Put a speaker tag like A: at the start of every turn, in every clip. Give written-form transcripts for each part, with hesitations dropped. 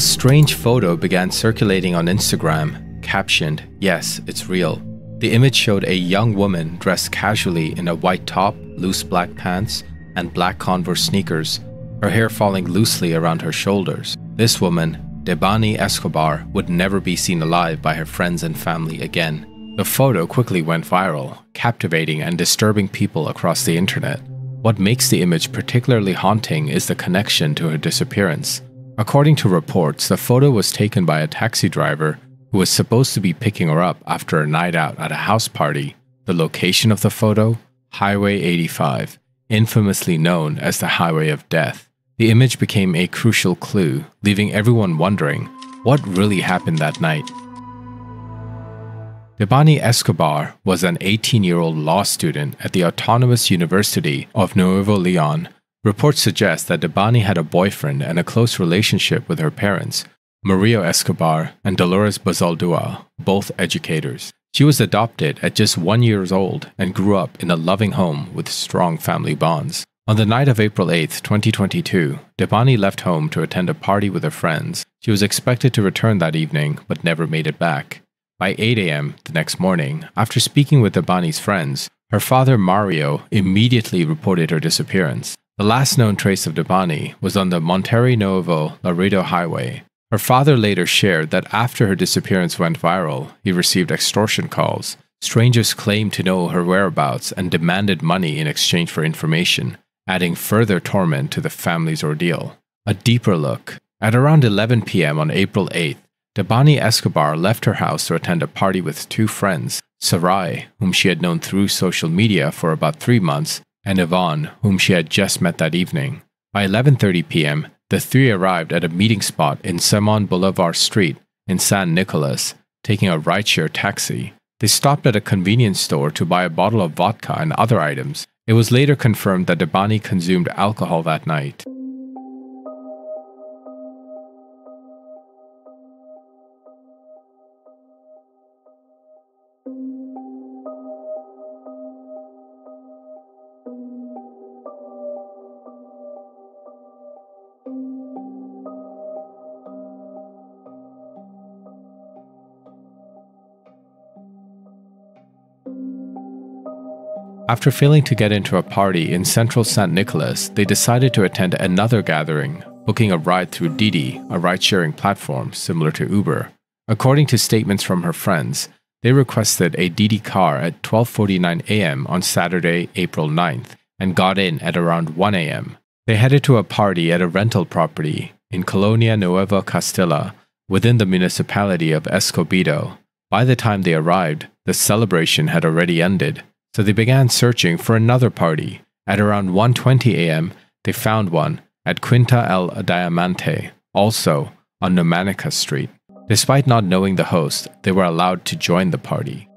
A: strange photo began circulating on Instagram, captioned, "Yes, it's real." The image showed a young woman dressed casually in a white top, loose black pants, and black Converse sneakers, her hair falling loosely around her shoulders. This woman, Debanhi Escobar, would never be seen alive by her friends and family again. The photo quickly went viral, captivating and disturbing people across the internet. What makes the image particularly haunting is the connection to her disappearance. According to reports, the photo was taken by a taxi driver who was supposed to be picking her up after a night out at a house party. The location of the photo? Highway 85, infamously known as the Highway of Death. The image became a crucial clue, leaving everyone wondering what really happened that night. Debanhi Escobar was an 18-year-old law student at the Autonomous University of Nuevo Leon. Reports suggest that Debanhi had a boyfriend and a close relationship with her parents, Mario Escobar and Dolores Bazaldua, both educators. She was adopted at just 1 year old and grew up in a loving home with strong family bonds. On the night of April 8, 2022, Debanhi left home to attend a party with her friends. She was expected to return that evening, but never made it back. By 8 a.m. the next morning, after speaking with Debanhi's friends, her father Mario immediately reported her disappearance. The last known trace of Debanhi was on the Monterrey Nuevo Laredo Highway. Her father later shared that after her disappearance went viral, he received extortion calls. Strangers claimed to know her whereabouts and demanded money in exchange for information, adding further torment to the family's ordeal. A deeper look. At around 11 p.m. on April 8th, Debanhi Escobar left her house to attend a party with two friends, Sarai, whom she had known through social media for about 3 months, and Yvonne, whom she had just met that evening. By 11:30 p.m., the three arrived at a meeting spot in Simon Bolivar Street in San Nicolas, taking a rideshare taxi. They stopped at a convenience store to buy a bottle of vodka and other items. It was later confirmed that Debanhi consumed alcohol that night. After failing to get into a party in central San Nicolas, they decided to attend another gathering, booking a ride through Didi, a ride-sharing platform similar to Uber. According to statements from her friends, they requested a Didi car at 12:49 a.m. on Saturday, April 9th, and got in at around 1 a.m. They headed to a party at a rental property in Colonia Nueva Castilla, within the municipality of Escobedo. By the time they arrived, the celebration had already ended, so they began searching for another party. At around 1:20 a.m., they found one at Quinta El Diamante, also on Numanica Street. Despite not knowing the host, they were allowed to join the party.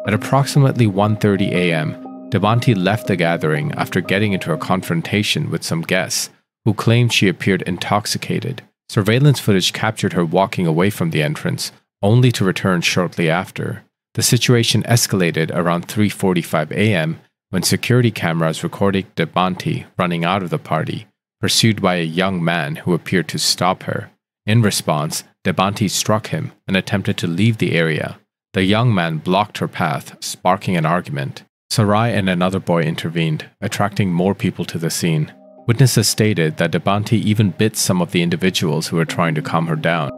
A: At approximately 1:30 a.m., Debanhi left the gathering after getting into a confrontation with some guests who claimed she appeared intoxicated. Surveillance footage captured her walking away from the entrance, only to return shortly after. The situation escalated around 3:45 a.m. when security cameras recorded Debanhi running out of the party, pursued by a young man who appeared to stop her. In response, Debanhi struck him and attempted to leave the area. The young man blocked her path, sparking an argument. Sarai and another boy intervened, attracting more people to the scene. Witnesses stated that Debanhi even bit some of the individuals who were trying to calm her down.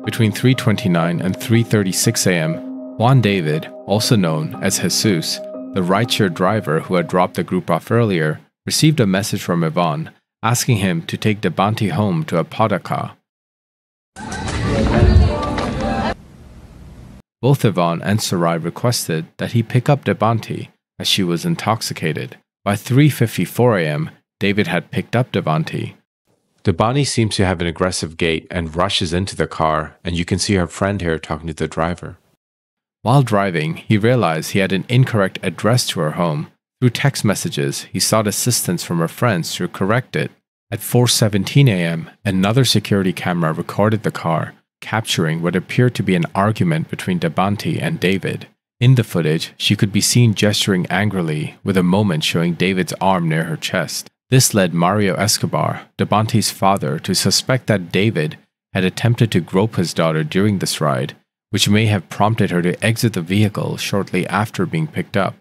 A: Between 3:29 and 3:36 a.m., Juan David, also known as Jesus, the rideshare driver who had dropped the group off earlier, received a message from Yvonne asking him to take Debanhi home to Apodaca. Both Yvonne and Sarai requested that he pick up Debanhi as she was intoxicated. By 3:54 a.m., David had picked up Debanhi. Debanhi seems to have an aggressive gait and rushes into the car, and you can see her friend here talking to the driver. While driving, he realized he had an incorrect address to her home. Through text messages, he sought assistance from her friends to correct it. At 4:17 a.m., another security camera recorded the car, capturing what appeared to be an argument between Debanhi and David. In the footage, she could be seen gesturing angrily, with a moment showing David's arm near her chest. This led Mario Escobar, Debanhi's father, to suspect that David had attempted to grope his daughter during this ride, which may have prompted her to exit the vehicle shortly after being picked up.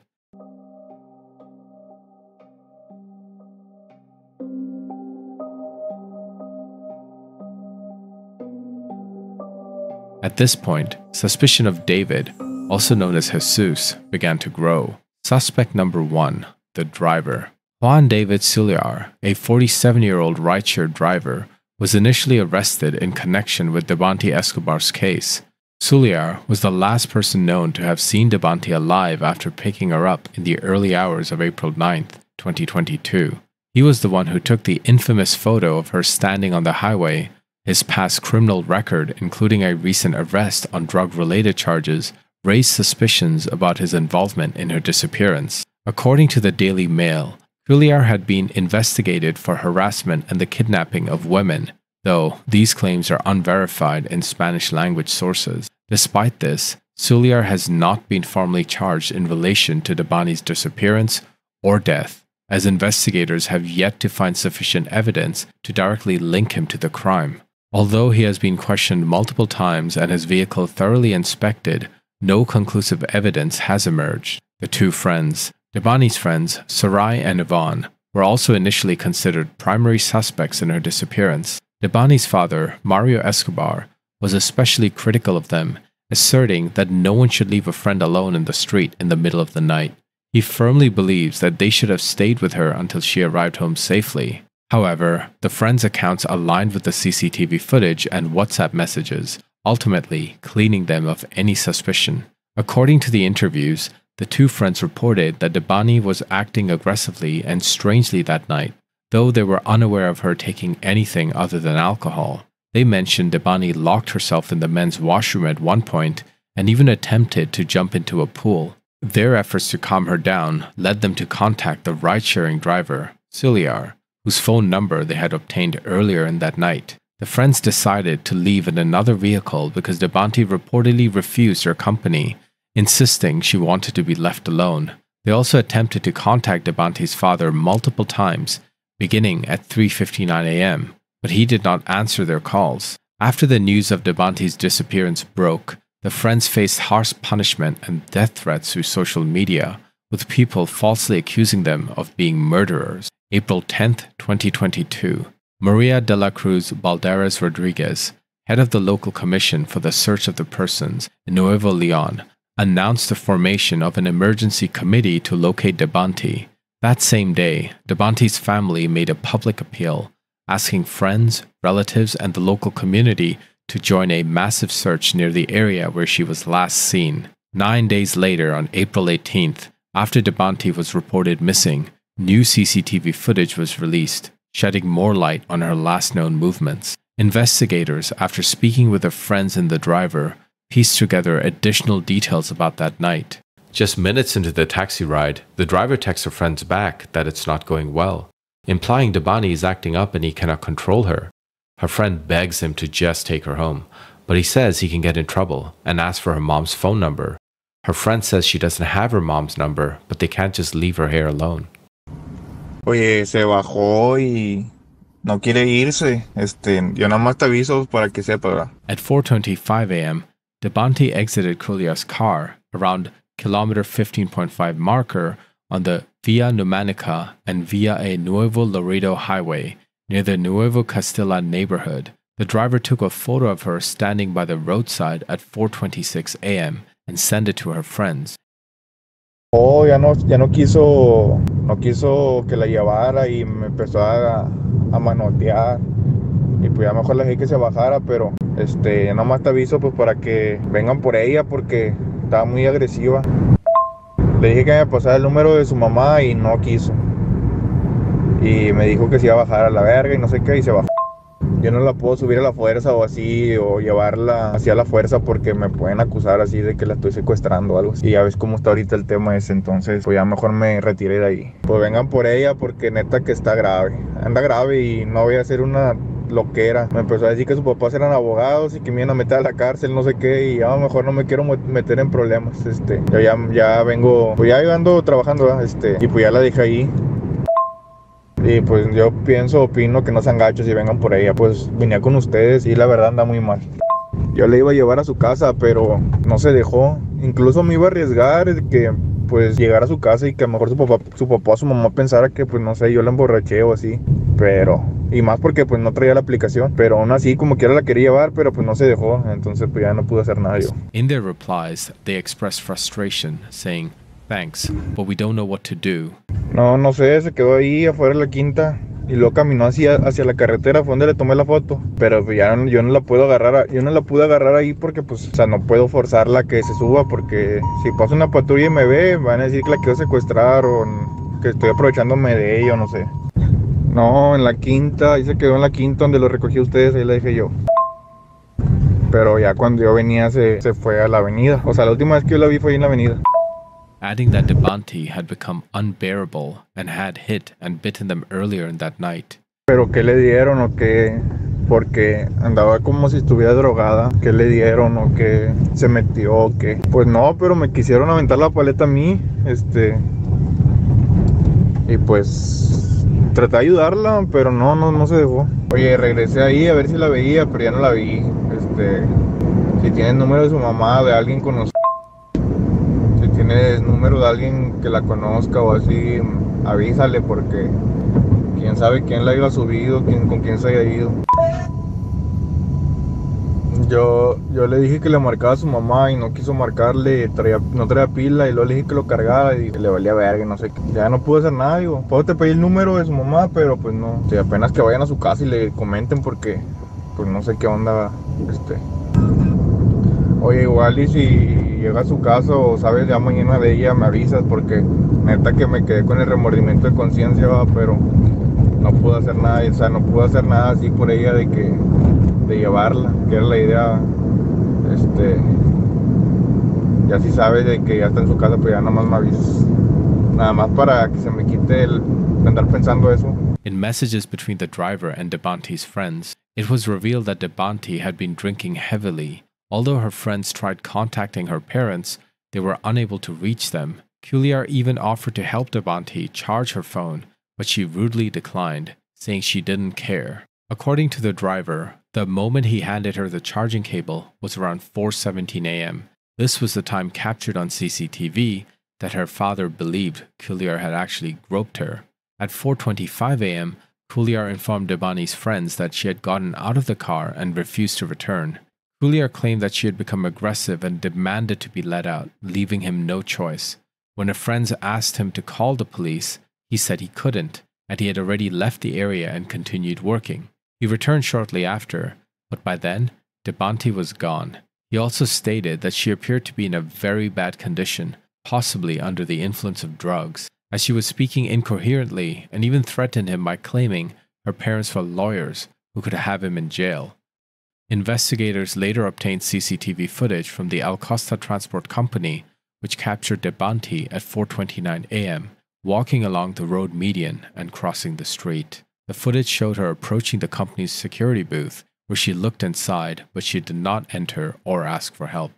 A: At this point, suspicion of David, also known as Jesus, began to grow. Suspect number 1, the driver. Juan David Suliar, a 47-year-old rideshare driver, was initially arrested in connection with Debanhi Escobar's case. Suliar was the last person known to have seen Debanhi alive after picking her up in the early hours of April 9, 2022. He was the one who took the infamous photo of her standing on the highway. His past criminal record, including a recent arrest on drug-related charges, raised suspicions about his involvement in her disappearance. According to the Daily Mail, Suliar had been investigated for harassment and the kidnapping of women, though these claims are unverified in Spanish-language sources. Despite this, Suliar has not been formally charged in relation to Debanhi's disappearance or death, as investigators have yet to find sufficient evidence to directly link him to the crime. Although he has been questioned multiple times and his vehicle thoroughly inspected, no conclusive evidence has emerged. The two friends, Debanhi's friends, Sarai and Yvonne, were also initially considered primary suspects in her disappearance. Debanhi's father, Mario Escobar, was especially critical of them, asserting that no one should leave a friend alone in the street in the middle of the night. He firmly believes that they should have stayed with her until she arrived home safely. However, the friends' accounts aligned with the CCTV footage and WhatsApp messages, ultimately cleaning them of any suspicion. According to the interviews, the two friends reported that Debanhi was acting aggressively and strangely that night, though they were unaware of her taking anything other than alcohol. They mentioned Debanhi locked herself in the men's washroom at one point and even attempted to jump into a pool. Their efforts to calm her down led them to contact the ride-sharing driver, Suliar, whose phone number they had obtained earlier in that night. The friends decided to leave in another vehicle because Debanhi reportedly refused her company, insisting she wanted to be left alone. They also attempted to contact Debanhi's father multiple times, beginning at 3:59 a.m., but he did not answer their calls. After the news of Debanhi's disappearance broke, the friends faced harsh punishment and death threats through social media, with people falsely accusing them of being murderers. April 10, 2022, Maria de la Cruz Balderas Rodriguez, head of the local commission for the search of the persons in Nuevo Leon, announced the formation of an emergency committee to locate Debanhi. That same day, Debanhi's family made a public appeal, asking friends, relatives, and the local community to join a massive search near the area where she was last seen. 9 days later, on April 18th, after Debanhi was reported missing, new CCTV footage was released, shedding more light on her last known movements. Investigators, after speaking with her friends and the driver, pieced together additional details about that night. Just minutes into the taxi ride, the driver texts her friends back that it's not going well, implying Debanhi is acting up and he cannot control her. Her friend begs him to just take her home, but he says he can get in trouble and asks for her mom's phone number. Her friend says she doesn't have her mom's number, but they can't just leave her here alone.
B: Oye, se bajó y no quiere irse. Yo nada más te aviso para que sepa, ¿verdad?
A: At 4:25 a.m., Debanhi exited Suliar's car around kilometer 15.5 marker on the Via Numanica and Via a Nuevo Laredo highway near the Nuevo Castilla neighborhood. The driver took a photo of her standing by the roadside at 4:26 a.m. and sent it to her friends.
B: Oh, ya no quiso que la llevara y me empezó a manotear. Y pues ya mejor le dije que se bajara, pero Nomás te aviso pues para que vengan por ella porque estaba muy agresiva. Le dije que me pasara el número de su mamá y no quiso. Y me dijo que se iba a bajar a la verga y no sé qué y se bajó. Yo no la puedo subir a la fuerza o así, o llevarla hacia la fuerza porque me pueden acusar así de que la estoy secuestrando o algo así. Y ya ves cómo está ahorita el tema ese, entonces pues ya mejor me retiré de ahí. Pues vengan por ella porque neta que está grave. Anda grave y no voy a hacer una loquera. Me empezó a decir que sus papás eran abogados y que me iban a meter a la cárcel, no sé qué, y ya mejor no me quiero meter en problemas. Yo ya vengo, pues ya ando trabajando, ¿verdad? Y pues ya la dejé ahí. Y pues yo opino que no sean gachos y vengan por ella. Pues venía con ustedes y la verdad anda muy mal. Yo le iba a llevar a su casa, pero no se dejó. Incluso me iba a arriesgar de que pues llegara a su casa y que a lo mejor su papá o su mamá pensara que pues no sé, yo la emborraché o así. Pero, y más porque pues no traía la aplicación. Pero aún así como quiera la quería llevar, pero pues no se dejó. Entonces pues ya no pude hacer nada yo.
A: In their replies, they expressed frustration, saying, "Thanks, but we don't know what to do."
B: No sé, se quedó ahí afuera de la quinta y luego caminó hacia la carretera, fue donde le tomé la foto. Pero pues ya yo no la puedo agarrar, yo no la pude agarrar ahí porque pues, o sea, no puedo forzarla a que se suba porque si pasa una patrulla y me ve, van a decir que la quiero secuestrar o que estoy aprovechándome de ella, no sé. No, en la quinta, ahí se quedó en la quinta donde lo recogí a ustedes, ahí la dejé yo. Pero ya cuando yo venía se fue a la avenida, o sea, la última vez que yo la vi fue ahí en la avenida.
A: Adding that Debanhi had become unbearable and had hit and bitten them earlier in that night.
B: ¿Pero qué le dieron o qué? Porque andaba como si estuviera drogada. ¿Qué le dieron o qué se metió o qué? Pues no, pero me quisieron aventar la paleta a mí. Y pues traté de ayudarla, pero no se dejó. Oye, regresé ahí a ver si la veía, pero ya no la vi. Si tienes número de su mamá, de alguien conocido, si tienes número de alguien que la conozca o así, avísale porque quién sabe quién la haya subido, con quién se haya ido. Yo le dije que le marcaba a su mamá y no quiso marcarle, no traía pila y luego le dije que lo cargara y le valía verga y no sé qué. Ya no pude hacer nada, digo, puedo te pedir el número de su mamá, pero pues no. Apenas que vayan a su casa y le comenten porque pues no sé qué onda, Oye, igual y si llega a su casa o sabes ya mañana de ella, me avisas porque neta que me quedé con el remordimiento de conciencia, pero no pude hacer nada, o sea, no pude hacer nada así por ella de llevarla, que era la idea, ya si sabes de que ya está en su casa, pues ya nada más me avisas, nada más para que se me quite el de andar pensando eso.
A: In messages between the driver and Debanhi's friends, it was revealed that Debanhi had been drinking heavily. Although her friends tried contacting her parents, they were unable to reach them. Cuellar even offered to help Debanhi charge her phone, but she rudely declined, saying she didn't care. According to the driver, the moment he handed her the charging cable was around 4:17 a.m. This was the time captured on CCTV that her father believed Cuellar had actually groped her. At 4:25 a.m., Cuellar informed Debanhi's friends that she had gotten out of the car and refused to return. Cuellar claimed that she had become aggressive and demanded to be let out, leaving him no choice. When her friends asked him to call the police, he said he couldn't, and he had already left the area and continued working. He returned shortly after, but by then, Debanhi was gone. He also stated that she appeared to be in a very bad condition, possibly under the influence of drugs, as she was speaking incoherently and even threatened him by claiming her parents were lawyers who could have him in jail. Investigators later obtained CCTV footage from the Al Costa Transport Company, which captured Debanhi at 4:29 a.m., walking along the road median and crossing the street. The footage showed her approaching the company's security booth, where she looked inside, but she did not enter or ask for help.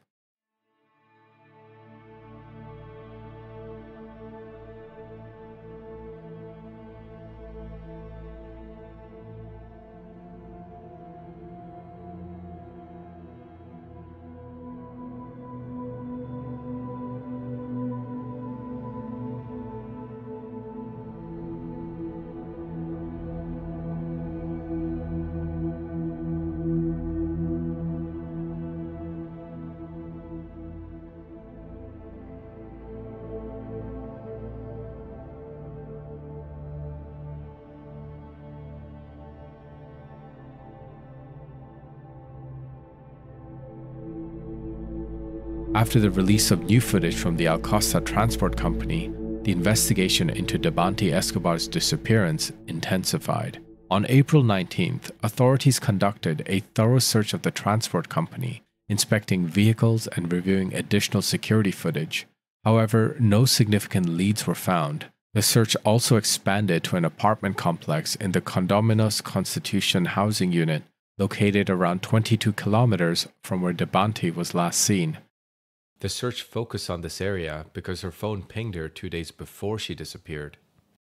A: After the release of new footage from the Al Costa Transport Company, the investigation into Debanhi Escobar's disappearance intensified. On April 19th, authorities conducted a thorough search of the transport company, inspecting vehicles and reviewing additional security footage. However, no significant leads were found. The search also expanded to an apartment complex in the Condominos Constitution housing unit, located around 22 kilometers from where Debanhi was last seen. The search focused on this area because her phone pinged her 2 days before she disappeared.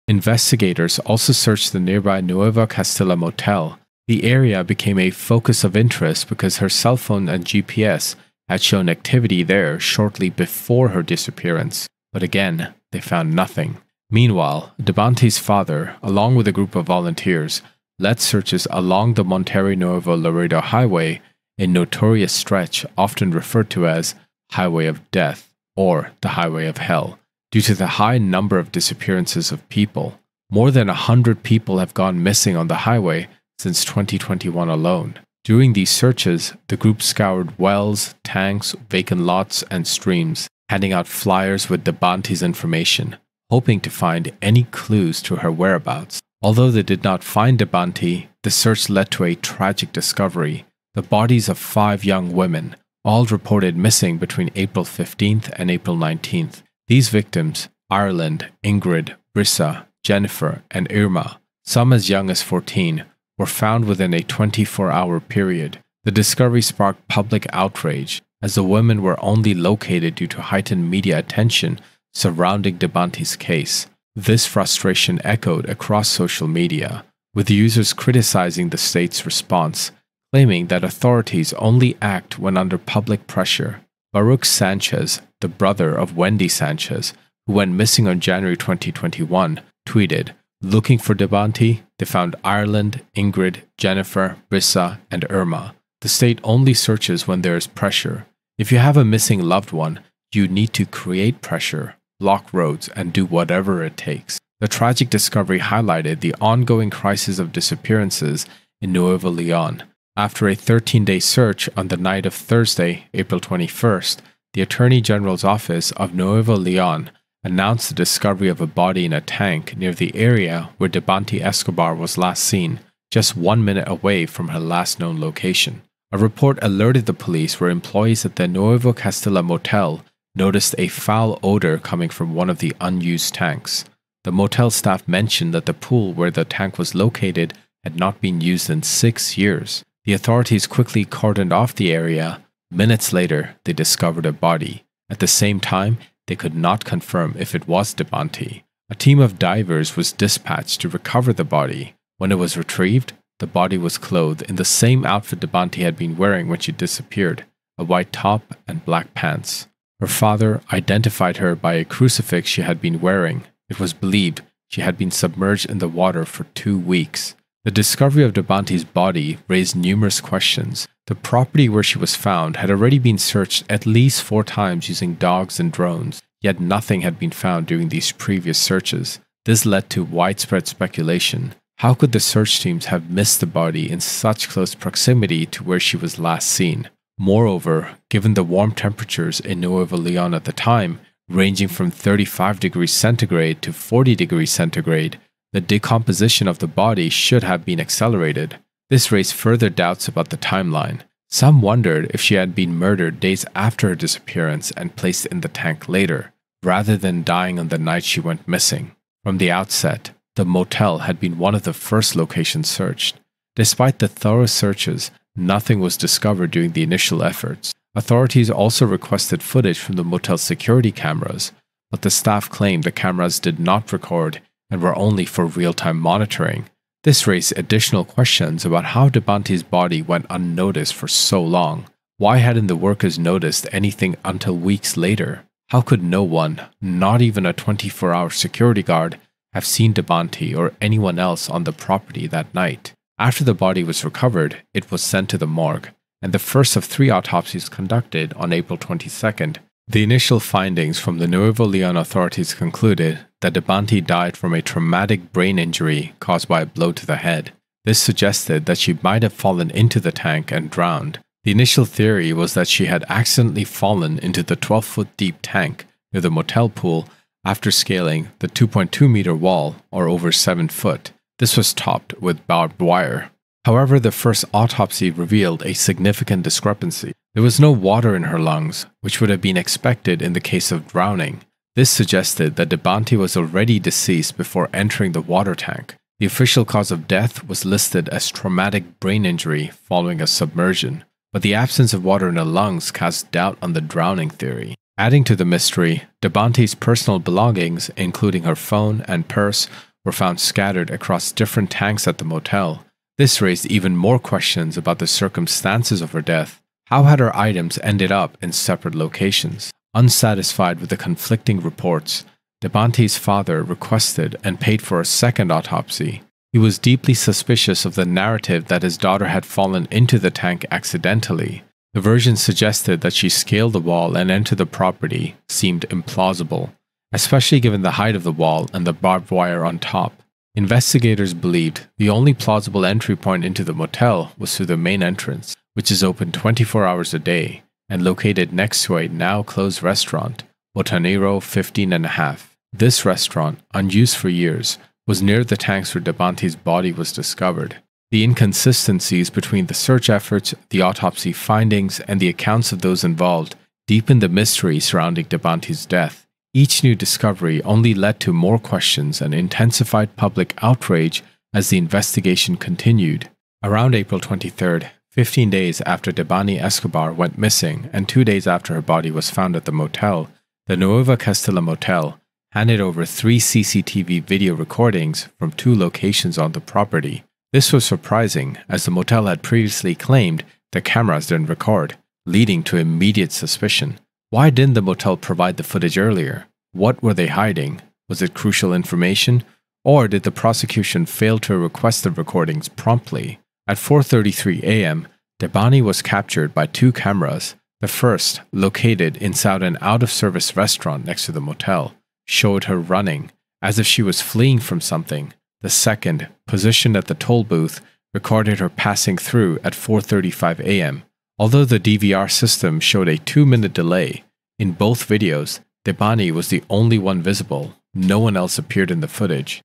A: Investigators also searched the nearby Nueva Castilla motel. The area became a focus of interest because her cell phone and GPS had shown activity there shortly before her disappearance. But again, they found nothing. Meanwhile, Debanhi's father, along with a group of volunteers, led searches along the Monterrey Nuevo Laredo Highway, a notorious stretch often referred to as Highway of Death or the Highway of Hell, due to the high number of disappearances of people. More than 100 people have gone missing on the highway since 2021 alone. During these searches, the group scoured wells, tanks, vacant lots, and streams, handing out flyers with Debanhi's information, hoping to find any clues to her whereabouts. Although they did not find Debanhi, the search led to a tragic discovery: the bodies of 5 young women, all reported missing between April 15th and April 19th. These victims, Ireland, Ingrid, Brisa, Jennifer, and Irma, some as young as 14, were found within a 24-hour period. The discovery sparked public outrage, as the women were only located due to heightened media attention surrounding Debanhi's case. This frustration echoed across social media, with users criticizing the state's response, claiming that authorities only act when under public pressure. Baruch Sanchez, the brother of Wendy Sanchez, who went missing on January 2021, tweeted, "Looking for Debanhi, they found Ireland, Ingrid, Jennifer, Brisa, and Irma. The state only searches when there is pressure. If you have a missing loved one, you need to create pressure, block roads, and do whatever it takes." The tragic discovery highlighted the ongoing crisis of disappearances in Nuevo León. After a 13-day search on the night of Thursday, April 21st, the Attorney General's office of Nuevo León announced the discovery of a body in a tank near the area where Debanhi Escobar was last seen, just 1 minute away from her last known location. A report alerted the police where employees at the Nuevo Castilla motel noticed a foul odor coming from one of the unused tanks. The motel staff mentioned that the pool where the tank was located had not been used in 6 years. The authorities quickly cordoned off the area. Minutes later, they discovered a body. At the same time, they could not confirm if it was Debanhi. A team of divers was dispatched to recover the body. When it was retrieved, the body was clothed in the same outfit Debanhi had been wearing when she disappeared, a white top and black pants. Her father identified her by a crucifix she had been wearing. It was believed she had been submerged in the water for 2 weeks. The discovery of Debanhi's body raised numerous questions. The property where she was found had already been searched at least 4 times using dogs and drones, yet nothing had been found during these previous searches. This led to widespread speculation. How could the search teams have missed the body in such close proximity to where she was last seen? Moreover, given the warm temperatures in Nuevo León at the time, ranging from 35 degrees centigrade to 40 degrees centigrade, the decomposition of the body should have been accelerated. This raised further doubts about the timeline. Some wondered if she had been murdered days after her disappearance and placed in the tank later, rather than dying on the night she went missing. From the outset, the motel had been one of the first locations searched. Despite the thorough searches, nothing was discovered during the initial efforts. Authorities also requested footage from the motel's security cameras, but the staff claimed the cameras did not record and were only for real-time monitoring. This raised additional questions about how Debanhi's body went unnoticed for so long. Why hadn't the workers noticed anything until weeks later? How could no one, not even a 24-hour security guard, have seen Debanhi or anyone else on the property that night? After the body was recovered, it was sent to the morgue, and the first of 3 autopsies conducted on April 22nd. The initial findings from the Nuevo León authorities concluded that Debanhi died from a traumatic brain injury caused by a blow to the head. This suggested that she might have fallen into the tank and drowned. The initial theory was that she had accidentally fallen into the 12-foot deep tank near the motel pool after scaling the 2.2-meter wall, or over 7 foot. This was topped with barbed wire. However, the first autopsy revealed a significant discrepancy. There was no water in her lungs, which would have been expected in the case of drowning. This suggested that Debanhi was already deceased before entering the water tank. The official cause of death was listed as traumatic brain injury following a submersion, but the absence of water in her lungs cast doubt on the drowning theory. Adding to the mystery, Debanhi's personal belongings, including her phone and purse, were found scattered across different tanks at the motel. This raised even more questions about the circumstances of her death. How had her items ended up in separate locations? Unsatisfied with the conflicting reports, Debanhi's father requested and paid for a second autopsy. He was deeply suspicious of the narrative that his daughter had fallen into the tank accidentally. The version suggested that she scaled the wall and entered the property seemed implausible, especially given the height of the wall and the barbed wire on top. Investigators believed the only plausible entry point into the motel was through the main entrance, which is open 24 hours a day and located next to a now-closed restaurant, Botanero 15½. This restaurant, unused for years, was near the tanks where Debanhi's body was discovered. The inconsistencies between the search efforts, the autopsy findings, and the accounts of those involved deepened the mystery surrounding Debanhi's death. Each new discovery only led to more questions and intensified public outrage as the investigation continued. Around April 23rd, 15 days after Debanhi Escobar went missing and 2 days after her body was found at the motel, the Nueva Castilla Motel handed over 3 CCTV video recordings from 2 locations on the property. This was surprising, as the motel had previously claimed the cameras didn't record, leading to immediate suspicion. Why didn't the motel provide the footage earlier? What were they hiding? Was it crucial information? Or did the prosecution fail to request the recordings promptly? At 4:33 a.m., Debanhi was captured by 2 cameras. The first, located inside an out-of-service restaurant next to the motel, showed her running, as if she was fleeing from something. The second, positioned at the toll booth, recorded her passing through at 4:35 a.m. Although the DVR system showed a 2-minute delay, in both videos, Debanhi was the only one visible. No one else appeared in the footage.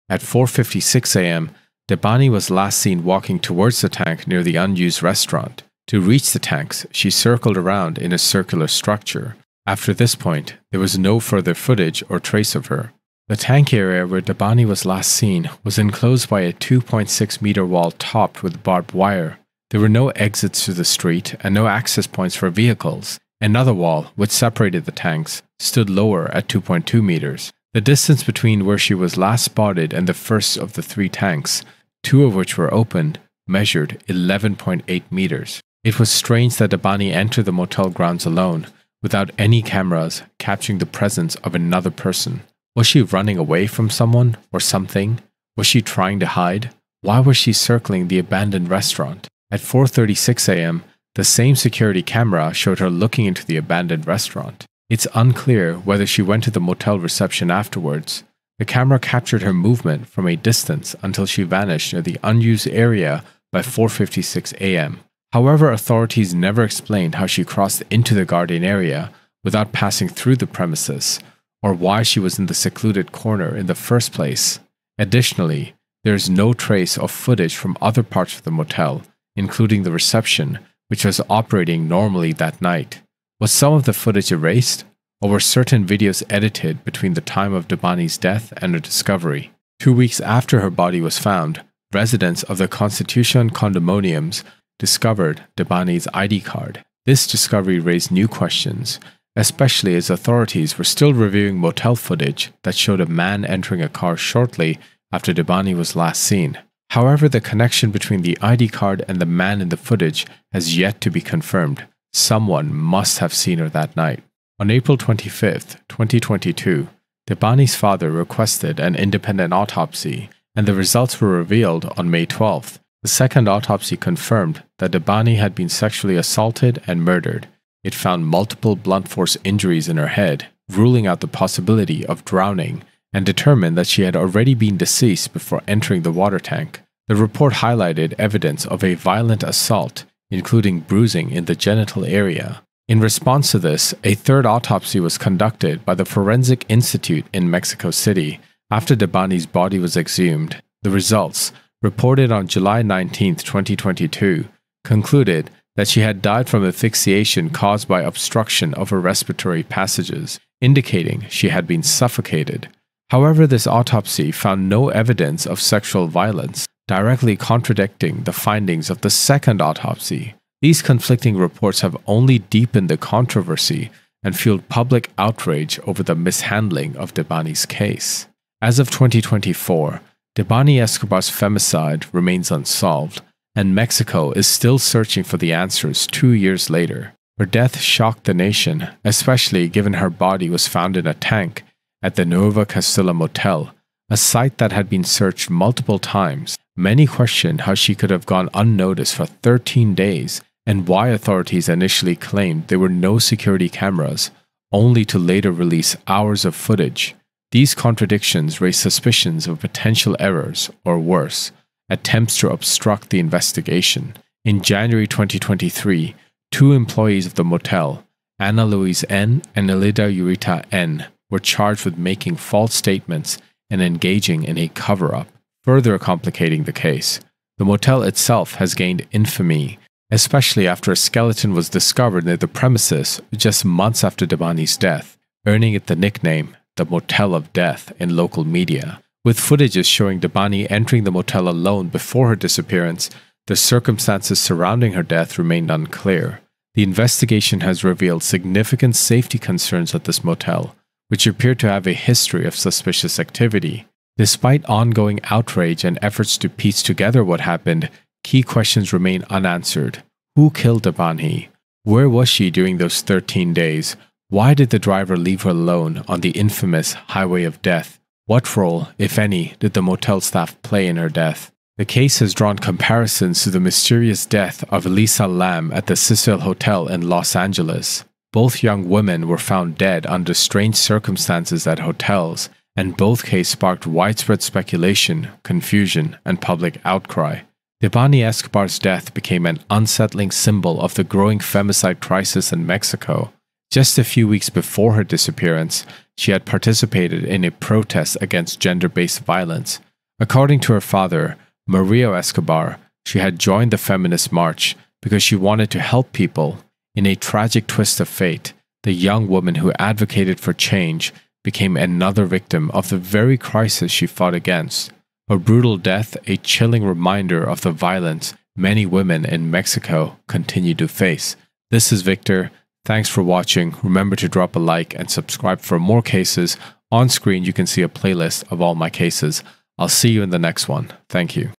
A: At 4:56 a.m., Debanhi was last seen walking towards the tank near the unused restaurant. To reach the tanks, she circled around in a circular structure. After this point, there was no further footage or trace of her. The tank area where Debanhi was last seen was enclosed by a 2.6-meter wall topped with barbed wire. There were no exits to the street and no access points for vehicles. Another wall, which separated the tanks, stood lower at 2.2 meters. The distance between where she was last spotted and the first of the 3 tanks, 2 of which were opened, measured 11.8 meters. It was strange that Debanhi entered the motel grounds alone, without any cameras capturing the presence of another person. Was she running away from someone or something? Was she trying to hide? Why was she circling the abandoned restaurant? At 4:36 a.m., the same security camera showed her looking into the abandoned restaurant. It's unclear whether she went to the motel reception afterwards. The camera captured her movement from a distance until she vanished near the unused area by 4:56 a.m. However, authorities never explained how she crossed into the garden area without passing through the premises, or why she was in the secluded corner in the first place. Additionally, there is no trace of footage from other parts of the motel, including the reception, which was operating normally that night. Was some of the footage erased, or were certain videos edited between the time of Debanhi's death and her discovery? 2 weeks after her body was found, residents of the Constitution condominiums discovered Debanhi's ID card. This discovery raised new questions, especially as authorities were still reviewing motel footage that showed a man entering a car shortly after Debanhi was last seen. However, the connection between the ID card and the man in the footage has yet to be confirmed. Someone must have seen her that night. On April 25, 2022, Debanhi's father requested an independent autopsy, and the results were revealed on May 12th. The second autopsy confirmed that Debanhi had been sexually assaulted and murdered. It found multiple blunt force injuries in her head, ruling out the possibility of drowning, and determined that she had already been deceased before entering the water tank. The report highlighted evidence of a violent assault, including bruising in the genital area. In response to this, a third autopsy was conducted by the Forensic Institute in Mexico City after Debanhi's body was exhumed. The results, reported on July 19, 2022, concluded that she had died from asphyxiation caused by obstruction of her respiratory passages, indicating she had been suffocated. However, this autopsy found no evidence of sexual violence, directly contradicting the findings of the second autopsy. These conflicting reports have only deepened the controversy and fueled public outrage over the mishandling of Debanhi's case. As of 2024, Debanhi Escobar's femicide remains unsolved, and Mexico is still searching for the answers 2 years later. Her death shocked the nation, especially given her body was found in a tank at the Nueva Castilla Motel, a site that had been searched multiple times. Many questioned how she could have gone unnoticed for 13 days and why authorities initially claimed there were no security cameras, only to later release hours of footage. These contradictions raise suspicions of potential errors, or worse, attempts to obstruct the investigation. In January 2023, 2 employees of the motel, Ana Luis N. and Elida Yurita N., were charged with making false statements and engaging in a cover-up, further complicating the case. The motel itself has gained infamy, especially after a skeleton was discovered near the premises just months after Debanhi's death, earning it the nickname the Motel of Death in local media. With footages showing Debanhi entering the motel alone before her disappearance, the circumstances surrounding her death remained unclear. The investigation has revealed significant safety concerns at this motel, which appear to have a history of suspicious activity. Despite ongoing outrage and efforts to piece together what happened, key questions remain unanswered. Who killed Debanhi? Where was she during those 13 days? Why did the driver leave her alone on the infamous Highway of Death? What role, if any, did the motel staff play in her death? The case has drawn comparisons to the mysterious death of Elisa Lam at the Cecil Hotel in Los Angeles. Both young women were found dead under strange circumstances at hotels, and both cases sparked widespread speculation, confusion, and public outcry. Debanhi Escobar's death became an unsettling symbol of the growing femicide crisis in Mexico. Just a few weeks before her disappearance, she had participated in a protest against gender-based violence. According to her father, Mario Escobar, she had joined the feminist march because she wanted to help people. In a tragic twist of fate, the young woman who advocated for change became another victim of the very crisis she fought against. Her brutal death, a chilling reminder of the violence many women in Mexico continue to face. This is Victor. Thanks for watching. Remember to drop a like and subscribe for more cases. On screen, you can see a playlist of all my cases. I'll see you in the next one. Thank you.